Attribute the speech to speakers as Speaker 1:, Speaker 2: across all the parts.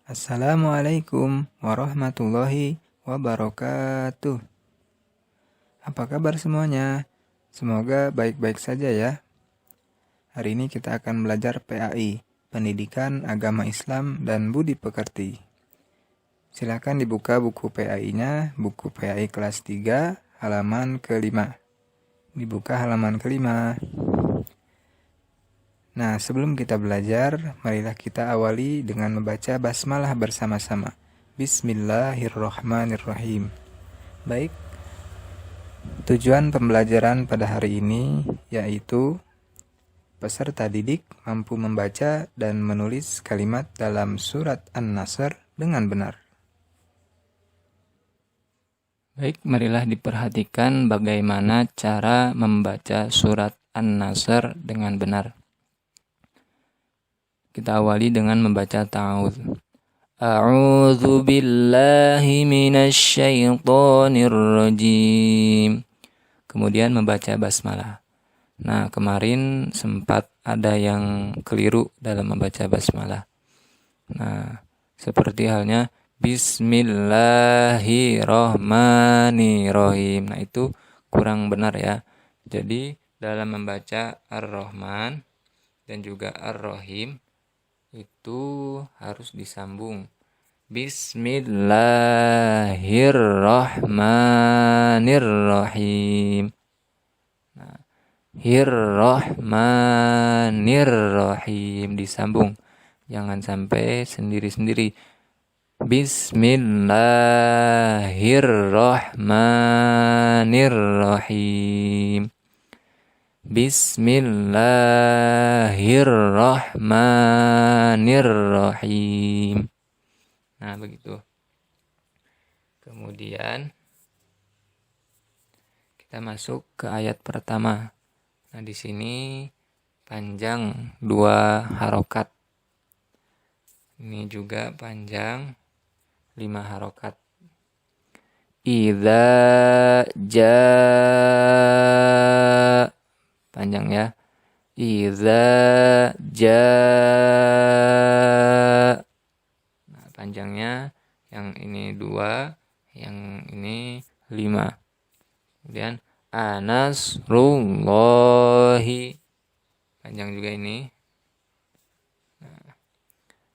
Speaker 1: Assalamualaikum warahmatullahi wabarakatuh. Apa kabar semuanya? Semoga baik-baik saja ya. Hari ini kita akan belajar PAI, Pendidikan Agama Islam dan Budi Pekerti. Silakan dibuka buku PAI-nya, buku PAI kelas 3, halaman ke-5. Dibuka halaman ke-5. Nah, sebelum kita belajar, marilah kita awali dengan membaca basmalah bersama-sama. Bismillahirrahmanirrahim. Baik, tujuan pembelajaran pada hari ini yaitu peserta didik mampu membaca dan menulis kalimat dalam surat An-Nasr dengan benar.
Speaker 2: Baik, marilah diperhatikan bagaimana cara membaca surat An-Nasr dengan benar. Kita awali dengan membaca ta'awudz. A'udzu billahi minasyaitonir rajim. Kemudian membaca basmalah. Nah, kemarin sempat ada yang keliru dalam membaca basmalah. Nah, seperti halnya Bismillahirrahmanirrahim. Nah, itu kurang benar ya. Jadi, dalam membaca Ar-Rahman dan juga Ar-Rahim itu harus disambung. Bismillahirrahmanirrahim. Nah, Hirrahmanirrahim disambung. Jangan sampai sendiri-sendiri. Bismillahirrahmanirrahim. Bismillahirrahmanirrahim. Nah, begitu. Kemudian kita masuk ke ayat pertama. Nah, di sini panjang 2 harokat. Ini juga panjang 5 harokat. Idza jaa, panjang ya. Idza jaa. Nah, panjangnya yang ini 2, yang ini 5. Kemudian anasrullahi, panjang juga ini. Nah,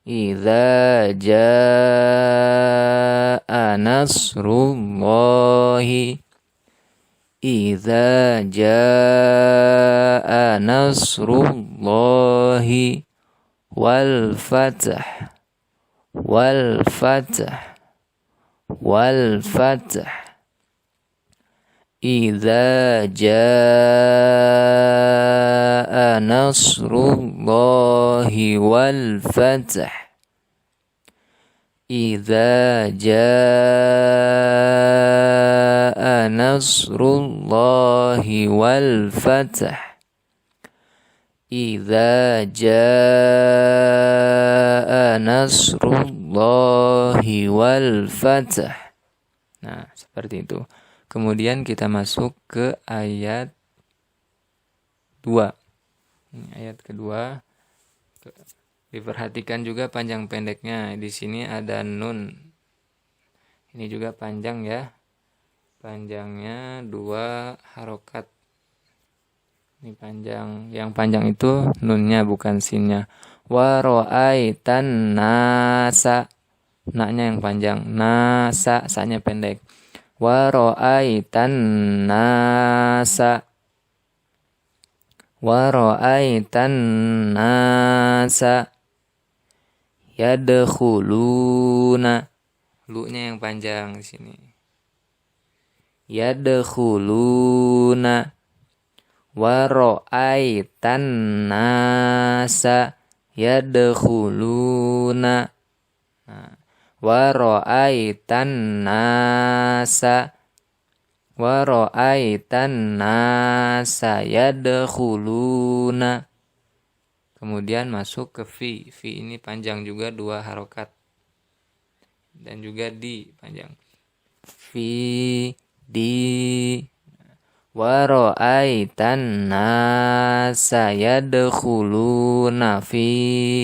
Speaker 2: idza jaa nasrullahi. Idza jaa nasrullahi wal fath wal fath wal fath. Idza jaa nasrullahi wal fath. Idza jaa nasrullahi wal fath. Idza jaa nasrullahi wal fath. Nah, seperti itu. Kemudian kita masuk ke ayat 2. Ini ayat kedua. Diperhatikan juga panjang pendeknya. Di sini ada nun. Ini juga panjang ya. Panjangnya 2 harokat. Ini panjang. Yang panjang itu nunnya bukan sinnya. Wa ra'aitan nasa. Na-nya yang panjang. Nasa, sa-nya pendek. Wa ra'aitan nasa. Wa ra'aitan nasa yadkhuluna. Lu-nya yang panjang di sini. Yadkhuluna. Wa ra'aitan nasa yadkhuluna. Nah, wa ra'aitan nasa. Wa ra'aitan nasa yadkhuluna. Kemudian masuk ke fi. Fi ini panjang juga 2 harokat. Dan juga di panjang. Fi di. Wa ra'aitan nasa yadkhuluna fi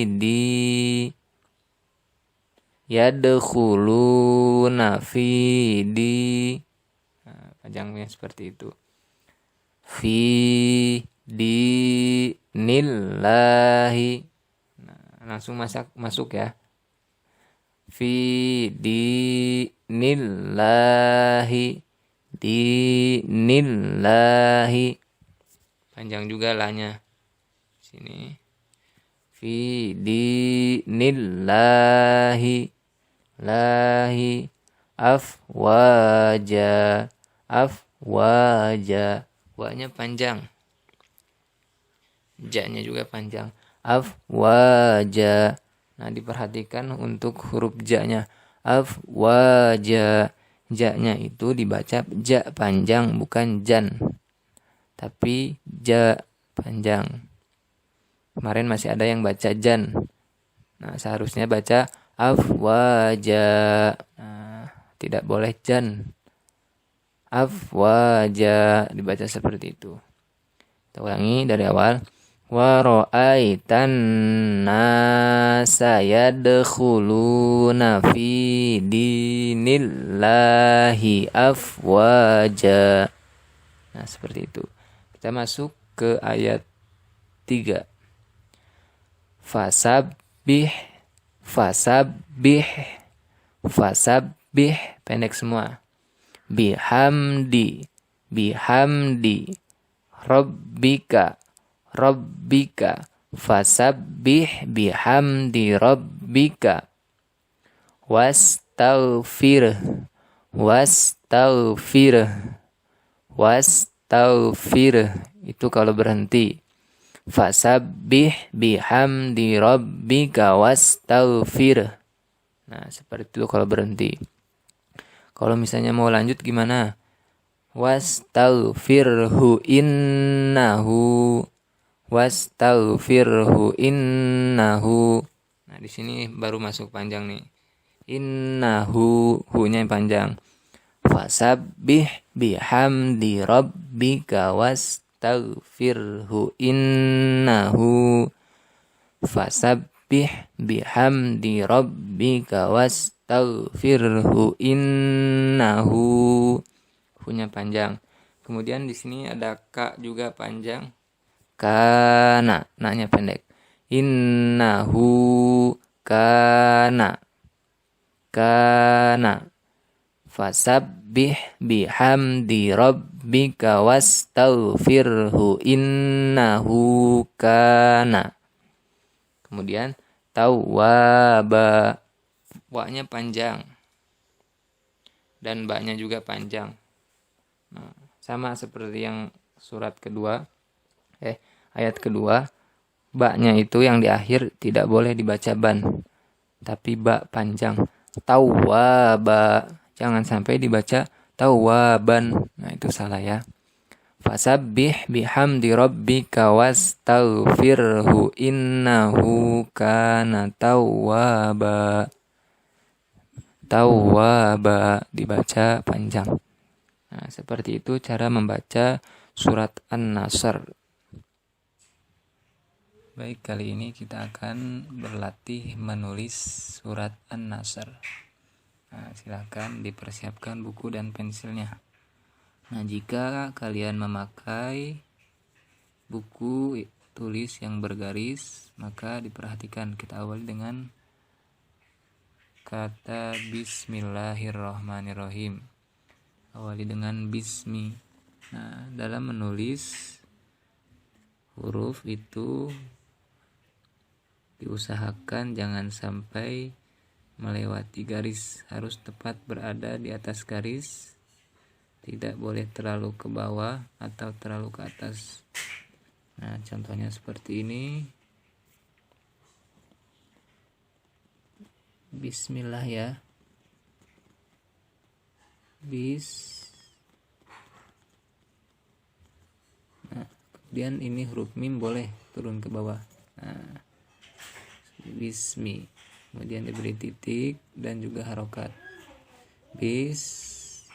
Speaker 2: di. yadkhuluna fi di. Nah, panjangnya seperti itu. Fi dinillahi. Nah, langsung masuk ya. Fi dinillahi. Dinillahi. Panjang juga lahnya. Sini. Fi dinillahi. Lahi. Afwaja. Afwaja. Wa-nya panjang. Ja-nya juga panjang. Afwaja. Nah, diperhatikan untuk huruf ja-nya. Afwaja. Ja-nya itu dibaca ja panjang, bukan jan. Tapi ja panjang. Kemarin masih ada yang baca jan. Nah, seharusnya baca afwaja. Nah, tidak boleh jan. Afwaja dibaca seperti itu. Kita ulangi dari awal. Wa ra'aitan nasa yadkhuluna fi dinillahi afwaja. Nah, seperti itu. Kita masuk ke ayat 3. Fasabbih pendek semua. Bihamdi rabbika fasabbih bihamdi rabbika wastaghfir itu kalau berhenti. Fasabbih bihamdi rabbika wastaghfir. Nah, seperti itu kalau berhenti. Kalau misalnya mau lanjut gimana? Wastaghfirhu innahu. Nah, di sini baru masuk panjang nih. Innahu, hu-nya yang panjang. Fasabbih bihamdi rabbika wastaghfirhu innahu. Fasabbih bihamdi rabbika wastaghfirhu innahu. Punya panjang. Kemudian di sini ada ka juga panjang. Kana, na-nya pendek. Innahu kana. Fasabbih bihamdi rabbika wastaghfirhu innahu kana. Kemudian tawwaba. Wa-nya panjang. Dan ba-nya juga panjang. Nah, sama seperti yang ayat kedua, ba-nya itu yang di akhir tidak boleh dibaca ban, tapi ba panjang. Tawwaba, jangan sampai dibaca tawwaban. Nah, itu salah ya. Fasabbih bihamdi rabbika wastaghfirhu innahu kana tawwaba. Tawwaba dibaca panjang. Nah, seperti itu cara membaca surat An-Nasr. Baik, kali ini kita akan berlatih menulis surat An-Nasr. Nah, silakan dipersiapkan buku dan pensilnya. Nah, jika kalian memakai buku tulis yang bergaris, maka diperhatikan kita awali dengan kata Bismillahirrahmanirrahim. Awali dengan bismi. Nah, dalam menulis huruf itu diusahakan jangan sampai melewati garis, harus tepat berada di atas garis, tidak boleh terlalu ke bawah atau terlalu ke atas. Nah, contohnya seperti ini. Bismillah ya. Nah, kemudian ini huruf mim boleh turun ke bawah. Nah, bismi, kemudian diberi titik dan juga harokat. Bismi.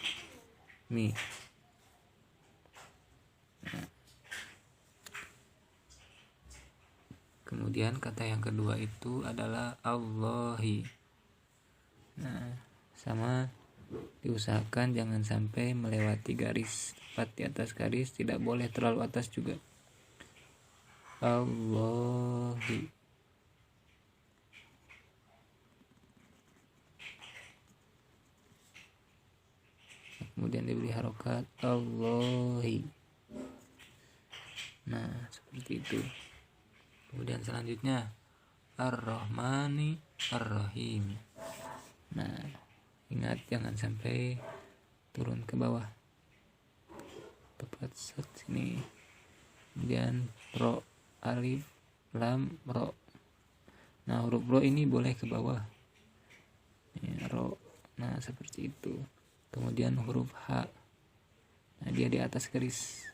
Speaker 2: Nah, kemudian kata yang kedua itu adalah Allahi. Nah, sama diusahakan jangan sampai melewati garis, tepat di atas garis, tidak boleh terlalu atas juga. Allahi. Kemudian diberi harokat Allahi. Nah, seperti itu. Kemudian selanjutnya Ar-Rahmani Ar-Rahim. Nah, ingat jangan sampai turun ke bawah, tepat set sini. Kemudian ro, alif, lam, ro. Nah, huruf ro ini boleh ke bawah, ya, ro. Nah, seperti itu. Kemudian huruf H, nah dia di atas garis.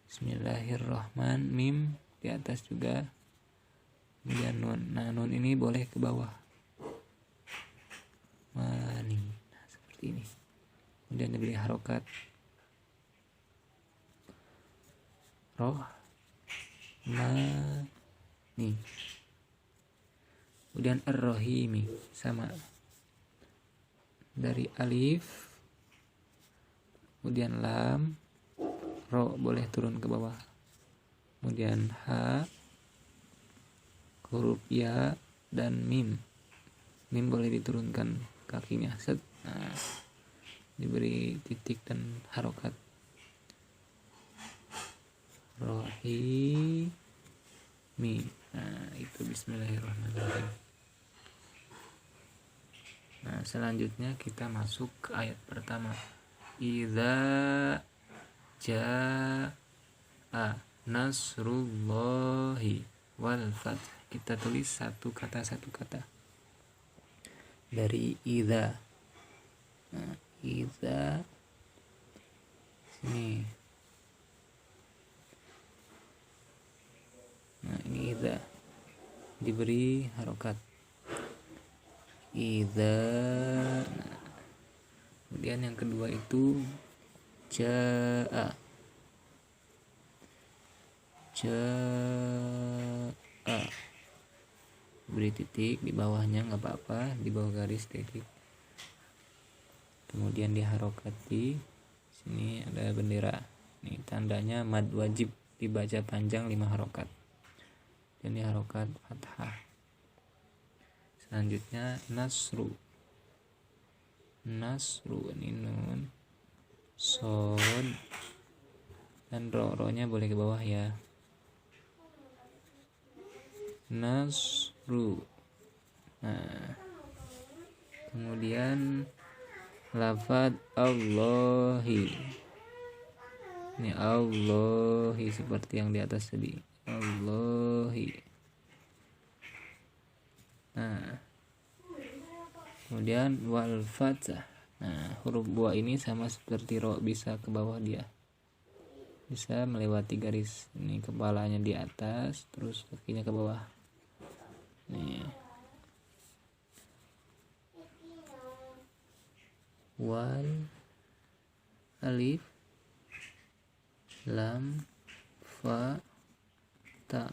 Speaker 2: Bismillahirrahmanirrahim, mim di atas juga. Kemudian nun, nah nun ini boleh ke bawah. Mani, nah seperti ini. Kemudian diberi harokat roh, mani. Kemudian ar-rahimi sama, dari alif, kemudian lam, ro boleh turun ke bawah, kemudian h, huruf ya, dan mim. Mim boleh diturunkan kakinya, set. Nah, diberi titik dan harokat. Rohimi. Nah, itu bismillahirrahmanirrahim. Nah, selanjutnya kita masuk ke ayat pertama. Idza jaa nasrullahi wal fath. Kita tulis satu kata dari idza. Nah, idza sini. Nah, ini idza diberi harokat idza. Nah, kemudian yang kedua itu jaa. Beri titik di bawahnya, nggak apa-apa, di bawah garis titik. Kemudian diharokati, sini ada bendera. Ini tandanya mad wajib, dibaca panjang 5 harokat. Dan diharokat fathah. Selanjutnya nasru. Nasru ini nun, sod, dan ro-nya boleh ke bawah ya. Nasru. Nah, kemudian lafad Allahi. Ini Allahi seperti yang di atas tadi. Allahi. Nah, kemudian wal fathah. Nah, huruf buah ini sama seperti ro, bisa ke bawah dia. Bisa melewati garis. Ini kepalanya di atas, terus kakinya ke bawah. Nih. Wal, alif, lam, fa, ta.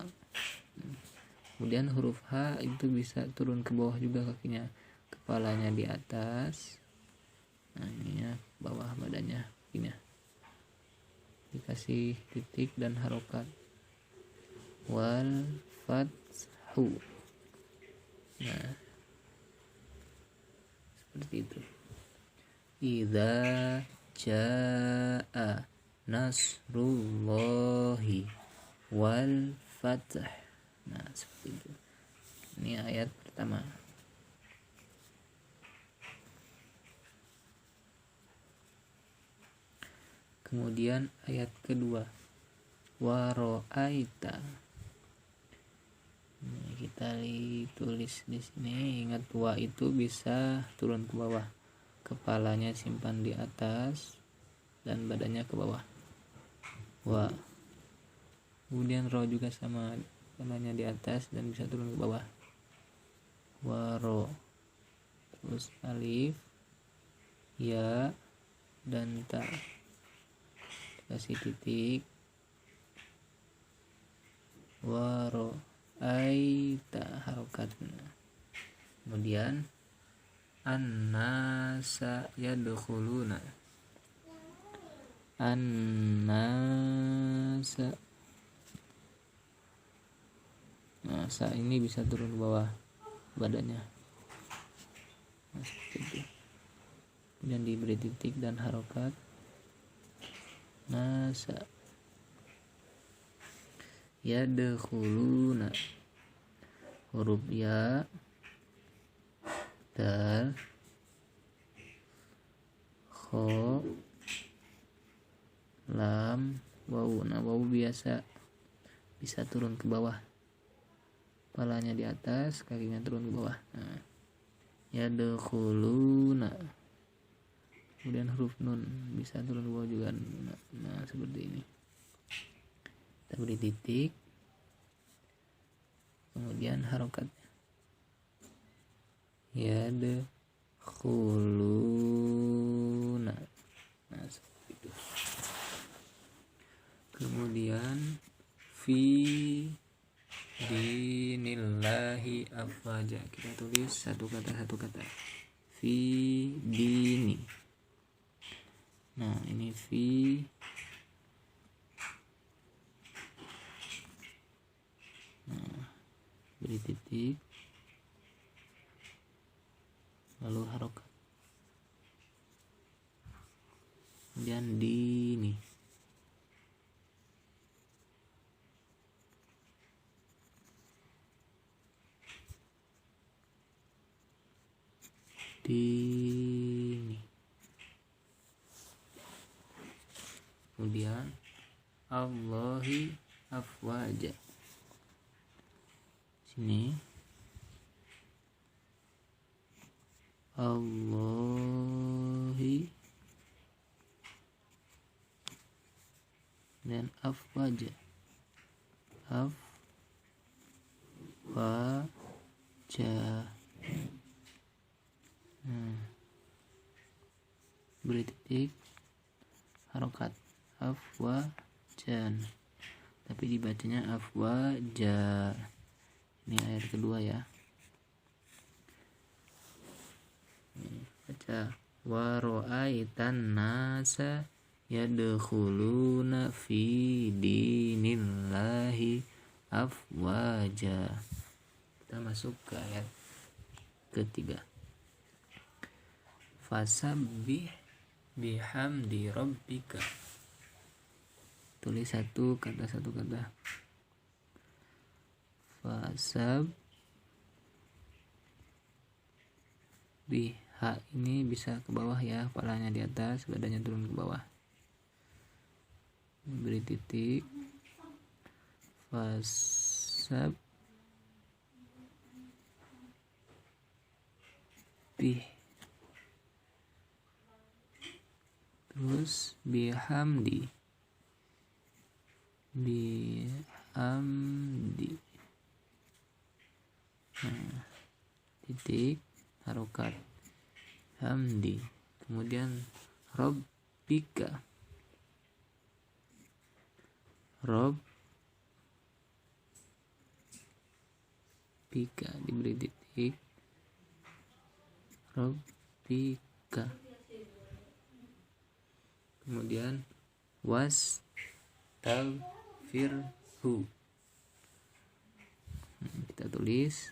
Speaker 2: Kemudian huruf H itu bisa turun ke bawah juga kakinya, kepalanya di atas. Nah, ini ya, bawah badannya, kakinya. Dikasih titik dan harokat. Wal fathu. Nah, seperti itu. Idza jaa nasrullahi wal fath. Nah, seperti itu. Ini ayat pertama. Kemudian ayat kedua. Waro'aita. Nah, kita tulis di sini. Ingat wa itu bisa turun ke bawah. Kepalanya simpan di atas dan badannya ke bawah. Wa. Kemudian ro juga sama, kepalanya di atas dan bisa turun ke bawah. Waro. Terus alif, ya, dan ta. Kasih titik. Waro aita harokatna. Kemudian Annasa yadkhuluna. Annasa. Nah, sa ini bisa turun ke bawah badannya. Nah, seperti itu. Kemudian diberi titik dan harokat. Nasa. Yadkhuluna. Huruf ya, dal, kho, lam, wawu. Nah, wawu biasa bisa turun ke bawah, kepalanya di atas, kakinya turun ke bawah. Nah, yadkhuluna. Kemudian huruf nun bisa turun ke bawah juga. Nah, seperti ini. Kita beri titik, kemudian harokatnya. Yadkhuluna. Nah, seperti itu. Kemudian fi dinillahi afwaja. Kita tulis satu kata. Fi dini. Nah, ini fi. Nah, beri titik, lalu harokat. Kemudian dini. Dini. Kemudian Allahi afwaja. Sini Allahi dan afwaja. Afwaja. Beri titik, harokat. Afwajan, tapi dibacanya afwaja. Ini ayat kedua ya. Baca wa ra'aitan nasa yadkhuluna fi dinillahi afwaja. Kita masuk ke ayat ketiga. Fasabbih bihamdi rabbika. Tulis satu kata. Fasabbih. Ha ini bisa ke bawah ya, kepalanya di atas, badannya turun ke bawah. Beri titik. Fasabbih. Terus bihamdi. Nah, titik, harokat, hamdi. Kemudian rabbika. Diberi titik, rabbika. Kemudian wastaghfirhu. Kita tulis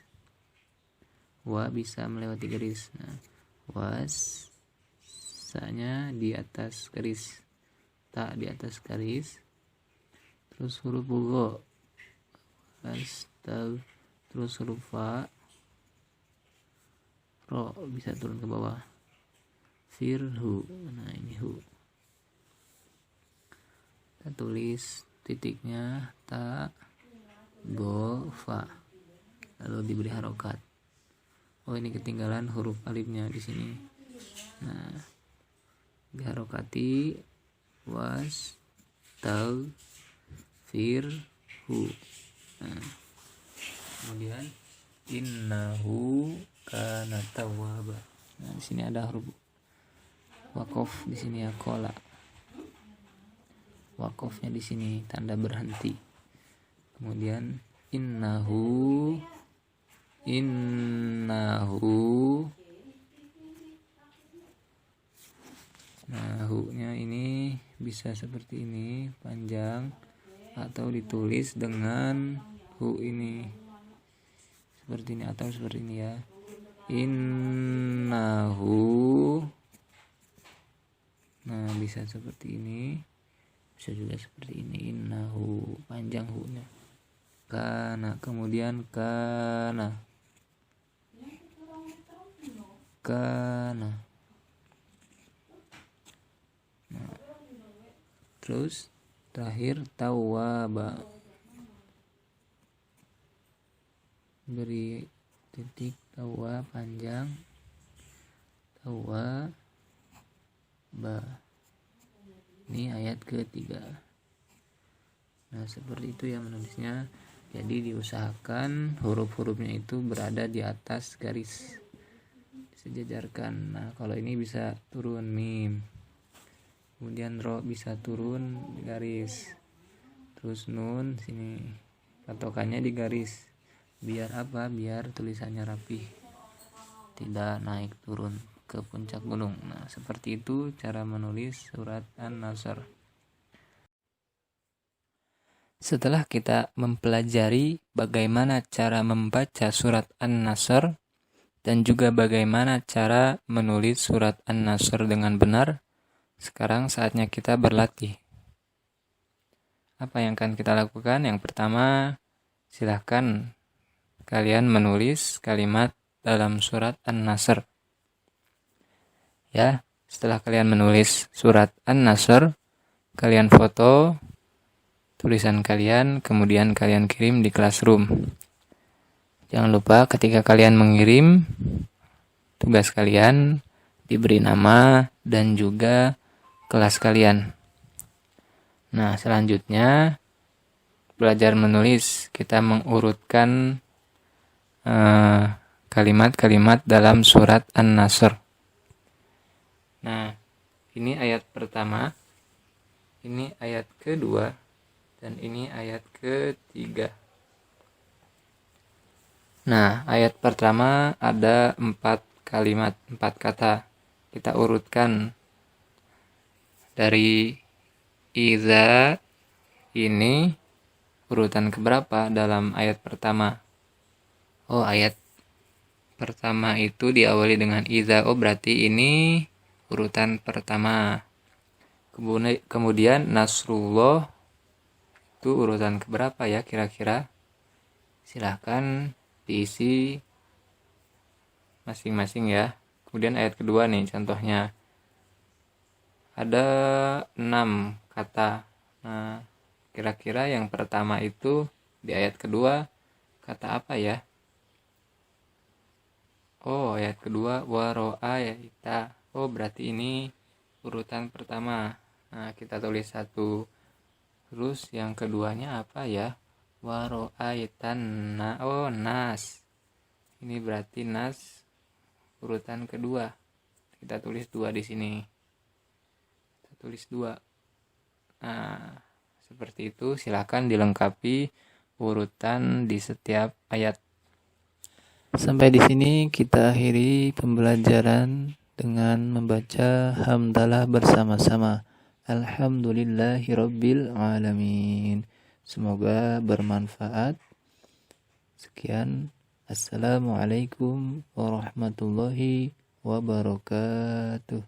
Speaker 2: wa bisa melewati garis. Nah, sa-nya di atas garis, ta di atas garis, terus huruf gho, terus huruf fa, ro bisa turun ke bawah, firhu. Nah, ini hu. Kita tulis titiknya ta, go, fa, lalu diberi harokat. Oh, ini ketinggalan huruf alifnya di sini. Nah, diharokati wastaghfirhu. Nah, kemudian innahu kana tawwaba. Nah, di sini ada huruf wakof di sini ya, kola. Wakofnya di sini tanda berhenti. Kemudian innahu Nah, hu-nya ini bisa seperti ini, panjang, atau ditulis dengan hu ini. Seperti ini atau seperti ini ya. Innahu. Nah, bisa seperti ini. Bisa juga seperti ini. Innahu, panjang hu-nya. Kana, kemudian kana. Kana. Nah, terus terakhir tawaba. Beri titik tawa panjang. Tawa ba. Ini ayat ketiga. Nah, seperti itu ya menulisnya. Jadi diusahakan huruf-hurufnya itu berada di atas garis, disejajarkan. Nah, kalau ini bisa turun mim, kemudian ro bisa turun di garis, terus nun sini patokannya di garis. Biar apa? Biar tulisannya rapi, tidak naik turun ke puncak gunung. Nah, seperti itu cara menulis surat An-Nasr. Setelah kita mempelajari bagaimana cara membaca surat An-Nasr dan juga bagaimana cara menulis surat An-Nasr dengan benar, sekarang saatnya kita berlatih. Apa yang akan kita lakukan? Yang pertama, silahkan kalian menulis kalimat dalam surat An-Nasr. Ya, setelah kalian menulis surat An-Nasr, kalian foto tulisan kalian, kemudian kalian kirim di Classroom. Jangan lupa ketika kalian mengirim, tugas kalian diberi nama dan juga kelas kalian. Nah, selanjutnya belajar menulis. Kita mengurutkan kalimat-kalimat dalam surat An-Nasr. Nah, ini ayat pertama, ini ayat kedua, dan ini ayat ketiga. Nah, ayat pertama ada 4 kalimat, 4 kata. Kita urutkan dari iza ini urutan keberapa dalam ayat pertama. Oh, ayat pertama itu diawali dengan iza. Oh, berarti ini urutan pertama. Kemudian Nasrullah itu urutan keberapa ya kira-kira? Silahkan diisi masing-masing ya. Kemudian ayat kedua nih contohnya. Ada 6 kata. Nah, kira-kira yang pertama itu di ayat kedua kata apa ya? Oh, ayat kedua waro'a yaita. Oh, berarti ini urutan pertama. Nah, kita tulis 1. Terus yang keduanya apa ya? Waro'a yaitan. Oh, nas. Ini berarti nas urutan kedua. Kita tulis 2 di sini. Kita tulis 2. Nah, seperti itu. Silakan dilengkapi urutan di setiap ayat. Sampai di sini kita akhiri pembelajaran dengan membaca hamdalah bersama-sama. Alhamdulillahirabbil alamin. Semoga bermanfaat. Sekian. Assalamualaikum warahmatullahi wabarakatuh.